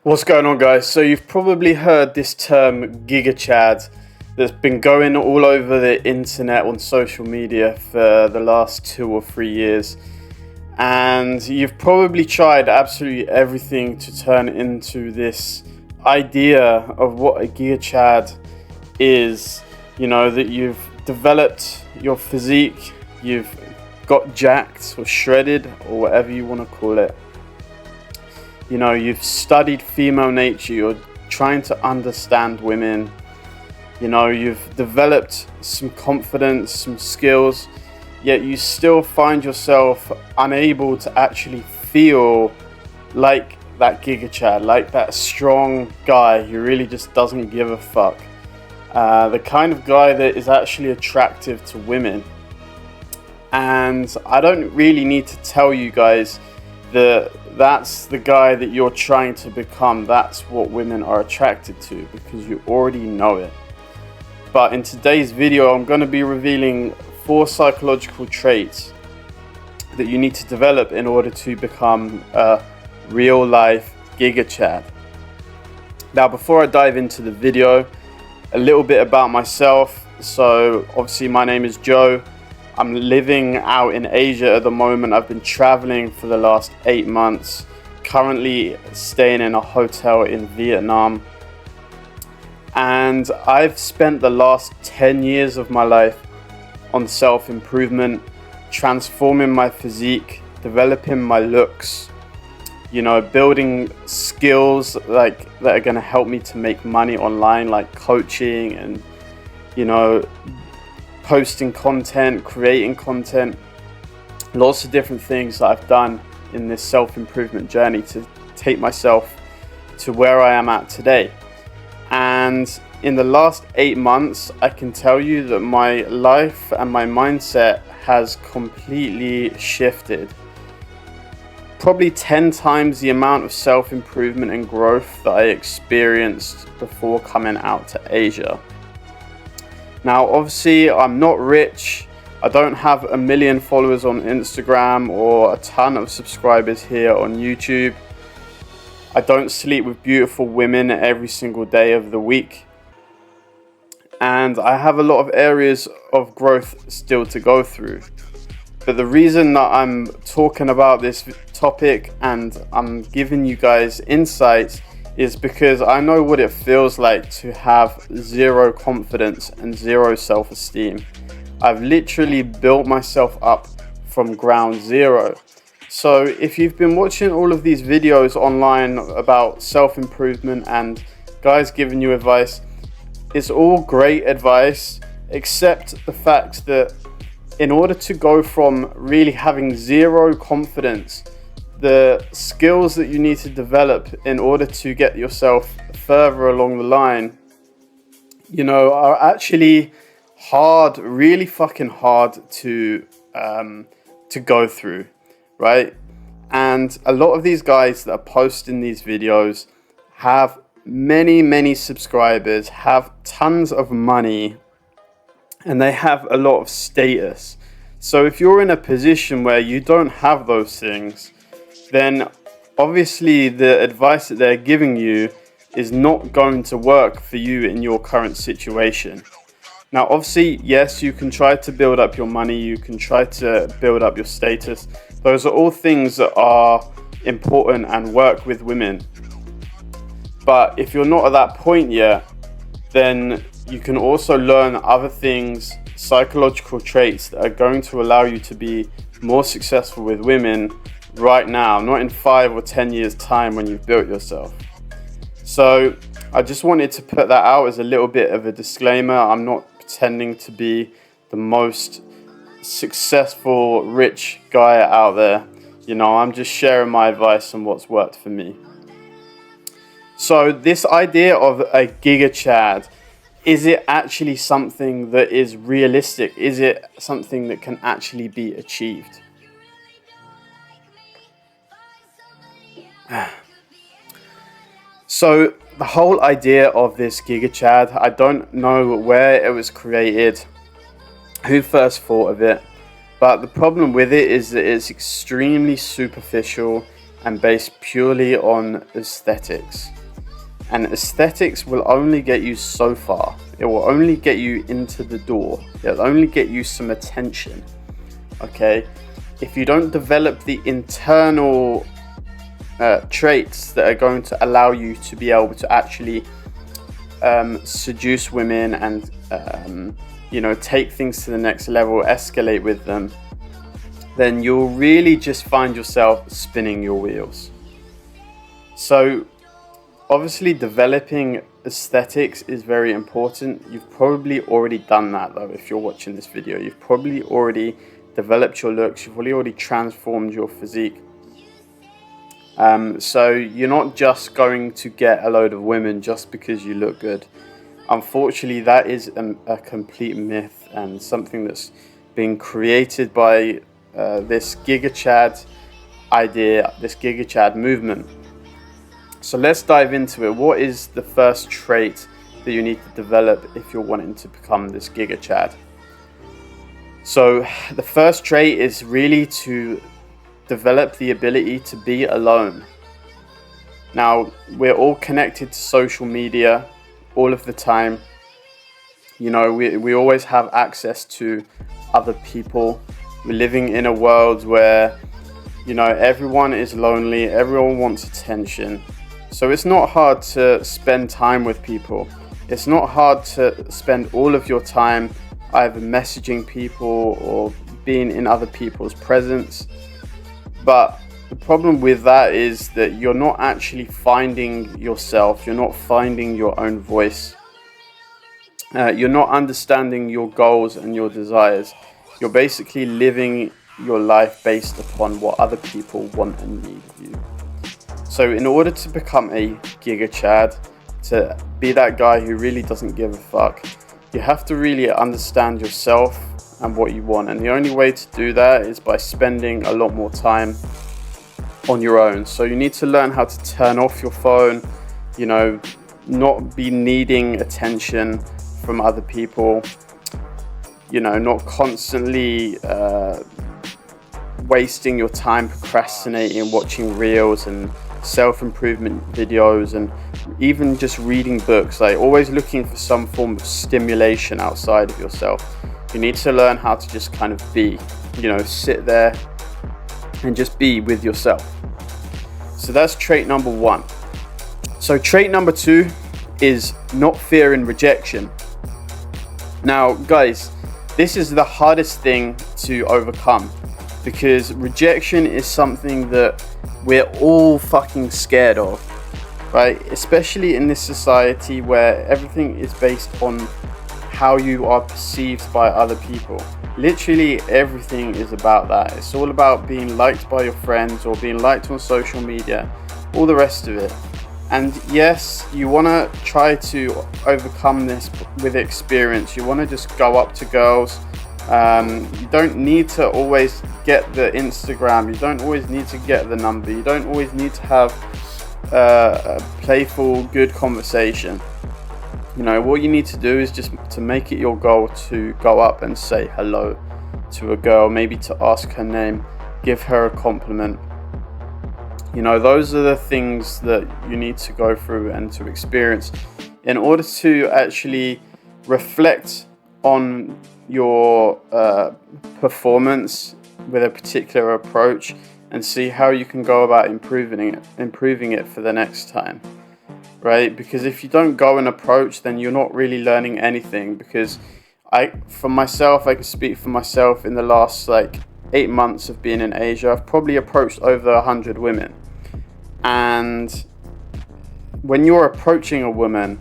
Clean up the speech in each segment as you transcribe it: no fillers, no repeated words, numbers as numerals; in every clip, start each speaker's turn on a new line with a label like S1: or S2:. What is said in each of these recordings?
S1: What's going on, guys? So you've probably heard this term Gigachad that's been going all over the internet on social media for the last 2 or 3 years, and you've probably tried absolutely everything to turn into this idea of what a Gigachad is. You know, that you've developed your physique, you've got jacked or shredded or whatever you want to call it. You know, you've studied female nature, you're trying to understand women. You know, you've developed some confidence, some skills, yet you still find yourself unable to actually feel like that Gigachad, like that strong guy who really just doesn't give a fuck. The kind of guy that is actually attractive to women. And I don't really need to tell you guys that that's the guy that you're trying to become. That's what women are attracted to, because you already know it. But in today's video, I'm going to be revealing 4 psychological traits that you need to develop in order to become a real life Gigachad. Now, before I dive into the video, a little bit about myself. So obviously my name is Joe. I'm living out in Asia at the moment. I've been traveling for the last 8 months, currently staying in a hotel in Vietnam. And I've spent the last 10 years of my life on self-improvement, transforming my physique, developing my looks, you know, building skills like that are going to help me to make money online, like coaching and, you know, posting content, creating content, lots of different things that I've done in this self-improvement journey to take myself to where I am at today. And in the last 8 months, I can tell you that my life and my mindset has completely shifted. Probably 10 times the amount of self-improvement and growth that I experienced before coming out to Asia. Now, obviously, I'm not rich. I don't have 1 million followers on Instagram or a ton of subscribers here on YouTube. I don't sleep with beautiful women every single day of the week. And I have a lot of areas of growth still to go through. But the reason that I'm talking about this topic and I'm giving you guys insights is because I know what it feels like to have zero confidence and zero self-esteem. I've literally built myself up from ground zero. So if you've been watching all of these videos online about self-improvement and guys giving you advice, it's all great advice, except the fact that in order to go from really having zero confidence, the skills that you need to develop in order to get yourself further along the line, you know, are actually hard, really fucking hard to go through, right? And a lot of these guys that are posting these videos have many subscribers, have tons of money, and they have a lot of status. So if you're in a position where you don't have those things, then obviously the advice that they're giving you is not going to work for you in your current situation. Now, obviously, yes, you can try to build up your money, you can try to build up your status. Those are all things that are important and work with women. But if you're not at that point yet, then you can also learn other things, psychological traits that are going to allow you to be more successful with women right now, not in 5 or 10 years time when you've built yourself. So I just wanted to put that out as a little bit of a disclaimer. I'm not pretending to be the most successful rich guy out there. You know, I'm just sharing my advice on what's worked for me. So this idea of a Gigachad, is it actually something that is realistic? Is it something that can actually be achieved? So the whole idea of this Gigachad, I don't know where it was created, who first thought of it, but the problem with it is that it's extremely superficial. and based purely on aesthetics. And aesthetics will only get you so far. It will only get you into the door. It'll only get you some attention. Okay? If you don't develop the internal traits that are going to allow you to be able to actually seduce women and take things to the next level, escalate with them, then you'll really just find yourself spinning your wheels. So obviously developing aesthetics is very important. You've probably already done that though. If you're watching this video, you've probably already developed your looks, you've already transformed your physique. So you're not just going to get a load of women just because you look good. Unfortunately, that is a complete myth and something that's being created by this Gigachad idea, this Gigachad movement. So let's dive into it. What is the first trait that you need to develop if you're wanting to become this Gigachad? So the first trait is really to develop the ability to be alone. Now, we're all connected to social media all of the time. We always have access to other people. We're living in a world where, everyone is lonely, everyone wants attention. So it's not hard to spend time with people. It's not hard to spend all of your time either messaging people or being in other people's presence. But the problem with that is that you're not actually finding yourself. You're not finding your own voice. You're not understanding your goals and your desires. You're basically living your life based upon what other people want and need of you. So in order to become a Gigachad, to be that guy who really doesn't give a fuck, you have to really understand yourself and what you want. And the only way to do that is by spending a lot more time on your own. So you need to learn how to turn off your phone, not be needing attention from other people, not constantly wasting your time procrastinating, watching reels and self-improvement videos, and even just reading books. Like, always looking for some form of stimulation outside of yourself. You need to learn how to just kind of be, sit there and just be with yourself. So that's trait number one. So trait number two is not fearing rejection. Now, guys, this is the hardest thing to overcome, because rejection is something that we're all fucking scared of, right? Especially in this society where everything is based on how you are perceived by other people. Literally everything is about that. It's all about being liked by your friends or being liked on social media, all the rest of it. And yes, you want to try to overcome this with experience. You want to just go up to girls. You don't need to always get the Instagram. You don't always need to get the number. You don't always need to have a playful, good conversation. What you need to do is just to make it your goal to go up and say hello to a girl, maybe to ask her name, give her a compliment. Those are the things that you need to go through and to experience in order to actually reflect on your performance with a particular approach and see how you can go about improving it for the next time, right? Because if you don't go and approach, then you're not really learning anything. Because I can speak for myself. In the last 8 months of being in Asia, I've probably approached over 100 women. And when you're approaching a woman,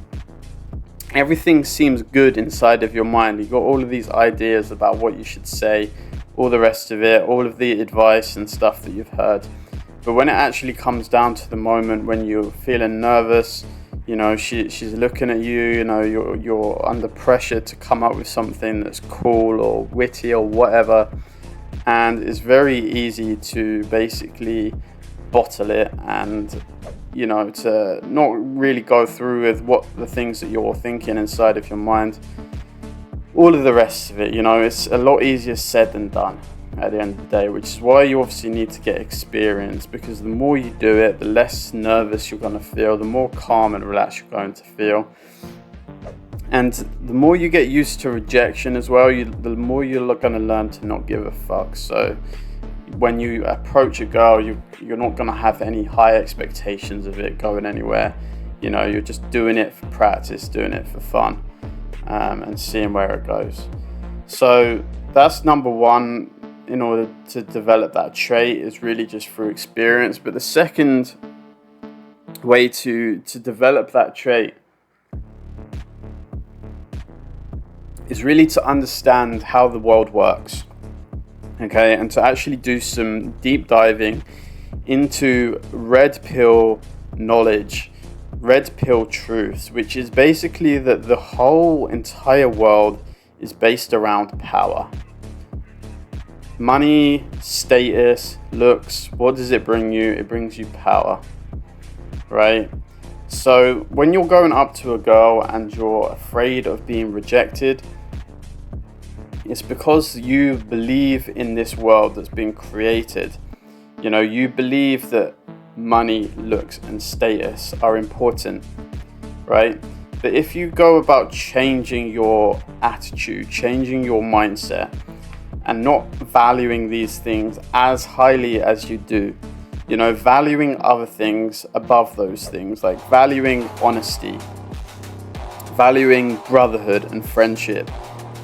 S1: everything seems good inside of your mind. You've got all of these ideas about what you should say, all the rest of it, all of the advice and stuff that you've heard. But when it actually comes down to the moment when you're feeling nervous, she's looking at you, you're under pressure to come up with something that's cool or witty or whatever. And it's very easy to basically bottle it and to not really go through with what the things that you're thinking inside of your mind, all of the rest of it. It's a lot easier said than done. at the end of the day, which is why you obviously need to get experience, because the more you do it, the less nervous you're going to feel, the more calm and relaxed you're going to feel. And the more you get used to rejection as well, the more you're going to learn to not give a fuck. So when you approach a girl, you're not going to have any high expectations of it going anywhere. You know, you're just doing it for practice, doing it for fun, and seeing where it goes. So that's number one. In order to develop that trait, is really just through experience. But the second way to develop that trait is really to understand how the world works, okay, and to actually do some deep diving into red pill knowledge, red pill truths, which is basically that the whole entire world is based around power. Money, status, looks, what does it bring you? It brings you power, right? So when you're going up to a girl and you're afraid of being rejected, it's because you believe in this world that's been created. You know, you believe that money, looks, and status are important, right? But if you go about changing your attitude, changing your mindset, and not valuing these things as highly as you do, you know, valuing other things above those things, like valuing honesty, valuing brotherhood and friendship,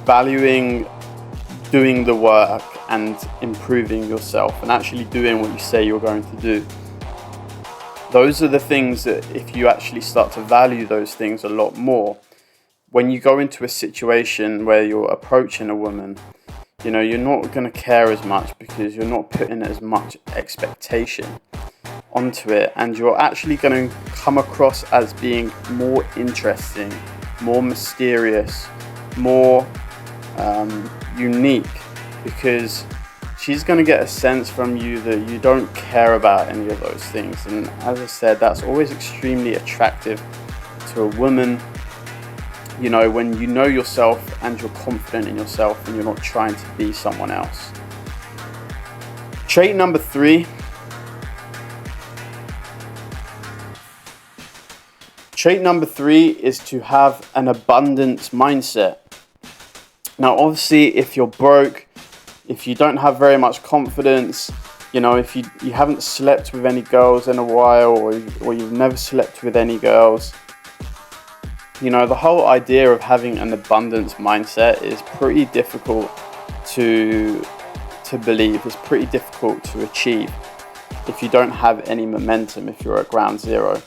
S1: valuing doing the work and improving yourself and actually doing what you say you're going to do. Those are the things that, if you actually start to value those things a lot more, when you go into a situation where you're approaching a woman, you know, you're not going to care as much because you're not putting as much expectation onto it, and you're actually going to come across as being more interesting, more mysterious, more unique, because she's going to get a sense from you that you don't care about any of those things. And as I said, that's always extremely attractive to a woman. You know, when you know yourself and you're confident in yourself and you're not trying to be someone else. Trait number 3. Trait number 3 is to have an abundance mindset. Now, obviously, if you're broke, if you don't have very much confidence, you know, if you haven't slept with any girls in a while, or you've never slept with any girls, you know, the whole idea of having an abundance mindset is pretty difficult to believe. It's pretty difficult to achieve if you don't have any momentum, if you're at ground zero,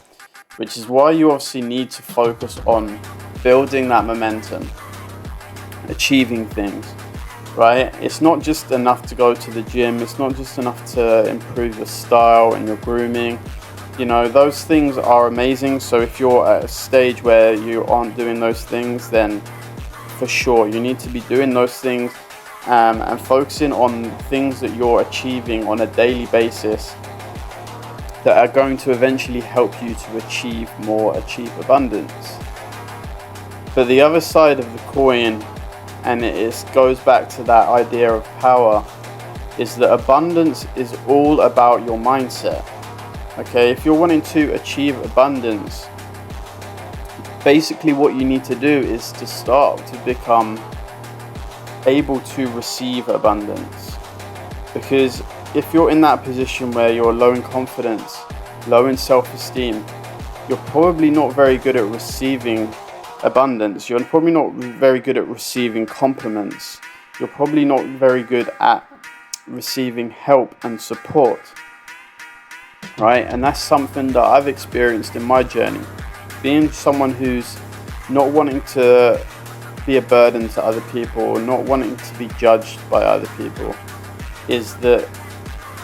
S1: which is why you obviously need to focus on building that momentum, achieving things, right? It's not just enough to go to the gym. It's not just enough to improve your style and your grooming. You know, those things are amazing. So if you're at a stage where you aren't doing those things, then for sure you need to be doing those things, and focusing on things that you're achieving on a daily basis that are going to eventually help you to achieve more, achieve abundance. But the other side of the coin, and it goes back to that idea of power, is that abundance is all about your mindset. Okay, if you're wanting to achieve abundance, basically what you need to do is to start to become able to receive abundance. Because if you're in that position where you're low in confidence, low in self-esteem, you're probably not very good at receiving abundance. You're probably not very good at receiving compliments. You're probably not very good at receiving help and support. Right? And that's something that I've experienced in my journey. Being someone who's not wanting to be a burden to other people, or not wanting to be judged by other people, is that,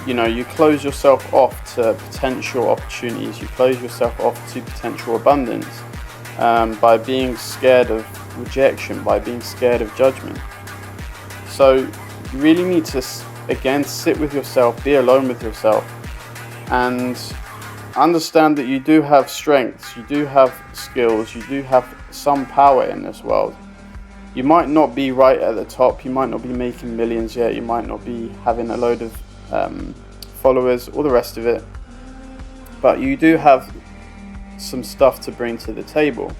S1: you know, you close yourself off to potential opportunities. You close yourself off to potential abundance by being scared of rejection, by being scared of judgment. So you really need to, again, sit with yourself, be alone with yourself, and understand that you do have strengths, you do have skills, you do have some power in this world. You might not be right at the top, you might not be making millions yet, you might not be having a load of followers, all the rest of it, but you do have some stuff to bring to the table.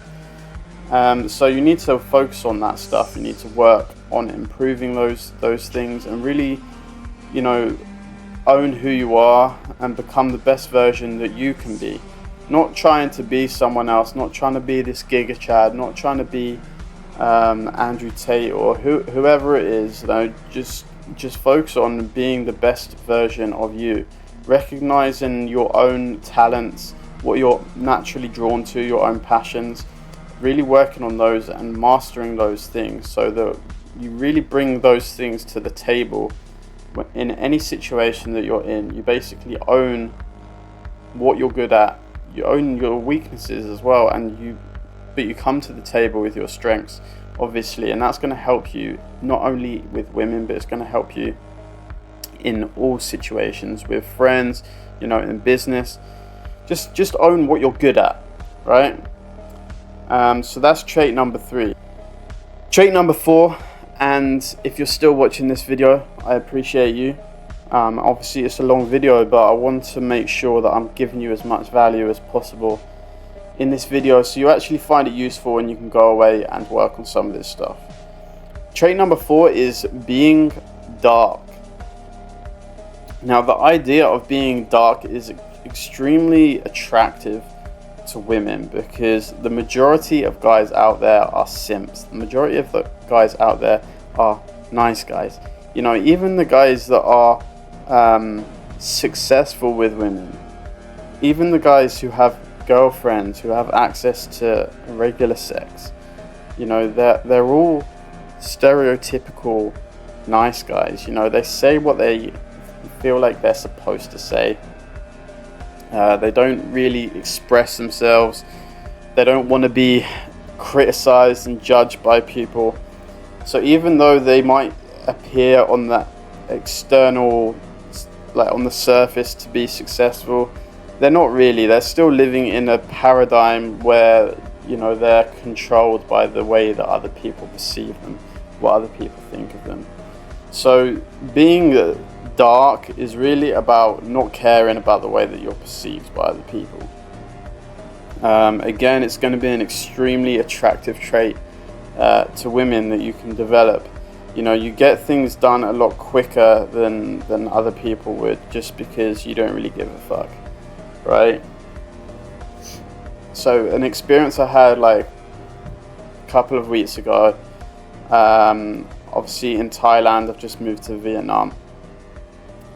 S1: So you need to focus on that stuff. You need to work on improving those things, and really, you know, own who you are and become the best version that you can be. Not trying to be someone else, not trying to be this Gigachad, not trying to be Andrew Tate or whoever it is. You know, just focus on being the best version of you, recognizing your own talents, what you're naturally drawn to, your own passions, really working on those and mastering those things, so that you really bring those things to the table in any situation that you're in. You basically own what you're good at, you own your weaknesses as well, but you come to the table with your strengths, obviously, and that's going to help you not only with women, but it's going to help you in all situations, with friends, you know, in business. Just own what you're good at, right? So that's trait number 3. Trait number 4, and if you're still watching this video, I appreciate you. Obviously it's a long video, but I want to make sure that I'm giving you as much value as possible in this video, so you actually find it useful and you can go away and work on some of this stuff. Trait number 4 is being dark. Now, the idea of being dark is extremely attractive to women, because the majority of guys out there are simps. The majority of the guys out there are nice guys. You know, even the guys that are successful with women, even the guys who have girlfriends, who have access to regular sex, you know, they're all stereotypical nice guys. You know, they say what they feel like they're supposed to say. They don't really express themselves. They don't want to be criticized and judged by people. So even though they might appear on that external, like on the surface, to be successful, they're not really. They're still living in a paradigm where, you know, they're controlled by the way that other people perceive them, what other people think of them. So being dark is really about not caring about the way that you're perceived by other people. Again, it's going to be an extremely attractive trait to women that you can develop. You know, you get things done a lot quicker than other people would, just because you don't really give a fuck, right? So an experience I had like a couple of weeks ago, obviously in Thailand. I've just moved to Vietnam,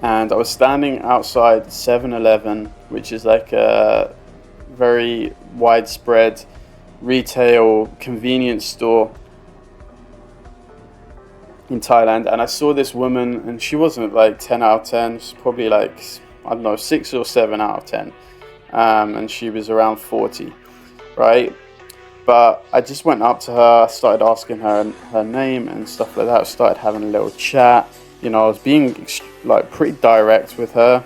S1: and I was standing outside 7-Eleven, which is like a very widespread retail convenience store in Thailand, and I saw this woman, and she wasn't like 10 out of 10, she's probably like, I don't know, 6 or 7 out of 10, and she was around 40, right? But I just went up to her, started asking her name and stuff like that, started having a little chat. You know, I was being like pretty direct with her,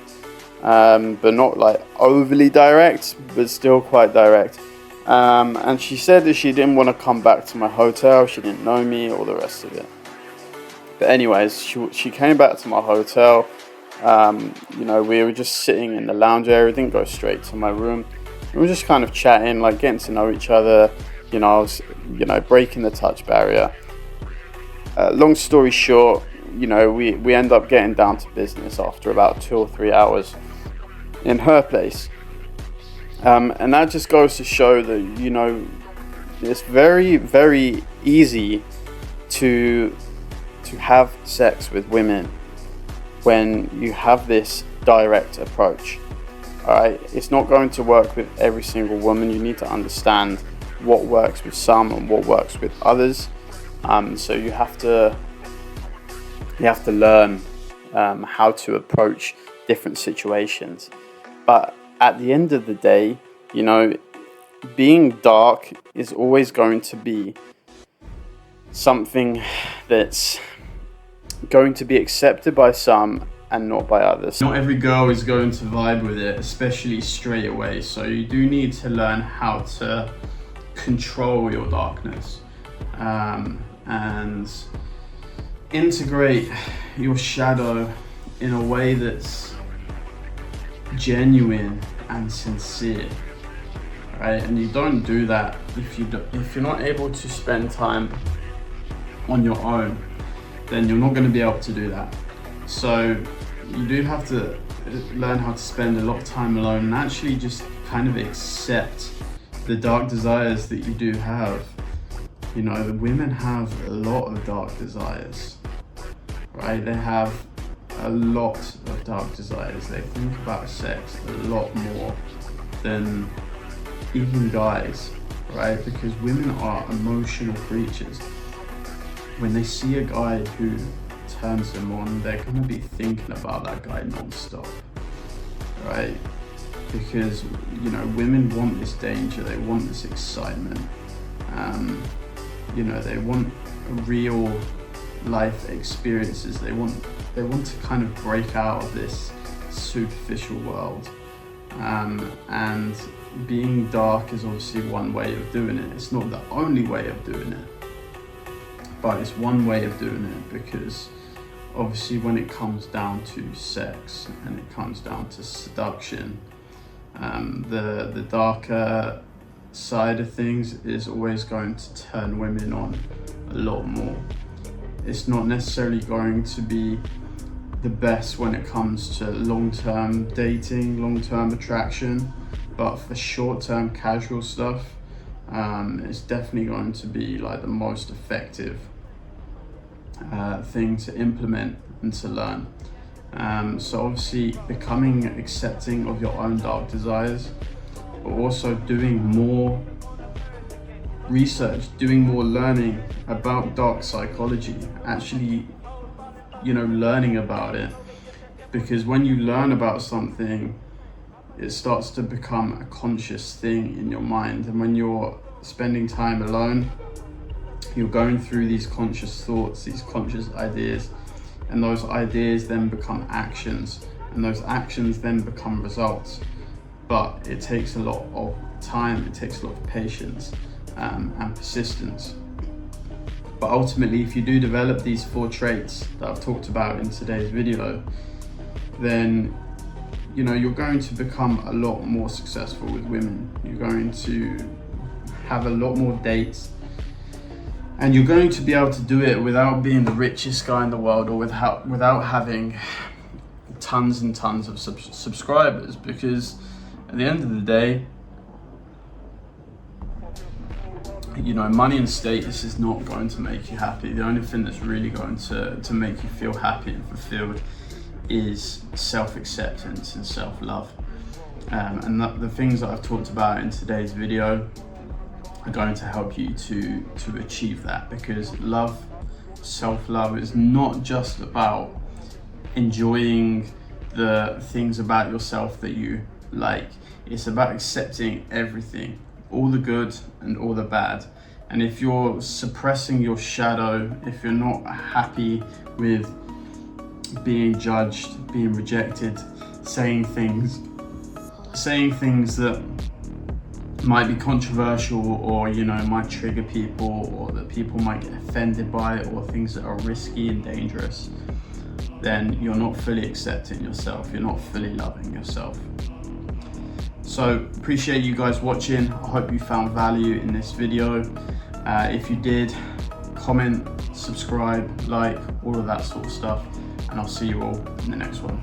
S1: but not like overly direct, but still quite direct. And she said that she didn't want to come back to my hotel, she didn't know me, all the rest of it. But anyways, she came back to my hotel. You know, we were just sitting in the lounge area, didn't go straight to my room. We were just kind of chatting, like getting to know each other. You know, I was, you know, breaking the touch barrier. Long story short, you know, we end up getting down to business after about 2 or 3 hours in her place. And that just goes to show that, you know, it's very, very easy to have sex with women when you have this direct approach. Alright, it's not going to work with every single woman. You need to understand what works with some and what works with others. So you have to learn how to approach different situations. But at the end of the day, you know, being dark is always going to be something that's going to be accepted by some and not by others. Not every girl is going to vibe with it, especially straight away. So you do need to learn how to control your darkness. and integrate your shadow in a way that's genuine and sincere, right? And you don't do that if you're not able to spend time on your own, then you're not going to be able to do that. So you do have to learn how to spend a lot of time alone and actually just kind of accept the dark desires that you do have. You know, the women have a lot of dark desires, right? They have a lot of dark desires. They think about sex a lot more than even guys, right? Because women are emotional creatures. When they see a guy who turns them on, they're going to be thinking about that guy non-stop, right? Because, you know, women want this danger, they want this excitement, you know, they want real life experiences. They want to kind of break out of this superficial world, and being dark is obviously one way of doing it. It's not the only way of doing it, but it's one way of doing it, because obviously when it comes down to sex and it comes down to seduction, the darker side of things is always going to turn women on a lot more. It's not necessarily going to be the best when it comes to long-term dating, long-term attraction, but for short-term casual stuff, it's definitely going to be like the most effective thing to implement and to learn. So obviously becoming accepting of your own dark desires, but also doing more research, doing more learning about dark psychology, actually, you know, learning about it. Because when you learn about something, it starts to become a conscious thing in your mind. And when you're spending time alone, you're going through these conscious thoughts, these conscious ideas, and those ideas then become actions, and those actions then become results. But it takes a lot of time, it takes a lot of patience and persistence. But ultimately, if you do develop these 4 traits that I've talked about in today's video, then, you know, you're going to become a lot more successful with women. You're going to have a lot more dates, and you're going to be able to do it without being the richest guy in the world, or without having tons and tons of subscribers. Because at the end of the day, you know, money and status is not going to make you happy. The only thing that's really going to make you feel happy and fulfilled is self-acceptance and self-love. And the things that I've talked about in today's video are going to help you to achieve that. Because love, self-love, is not just about enjoying the things about yourself that you like. It's about accepting everything, all the good and all the bad. And if you're suppressing your shadow, if you're not happy with being judged, being rejected, saying things that might be controversial, or, you know, might trigger people, or that people might get offended by, or things that are risky and dangerous, then you're not fully accepting yourself, you're not fully loving yourself. So appreciate you guys watching. I hope you found value in this video. If you did, comment, subscribe, like, all of that sort of stuff, and I'll see you all in the next one.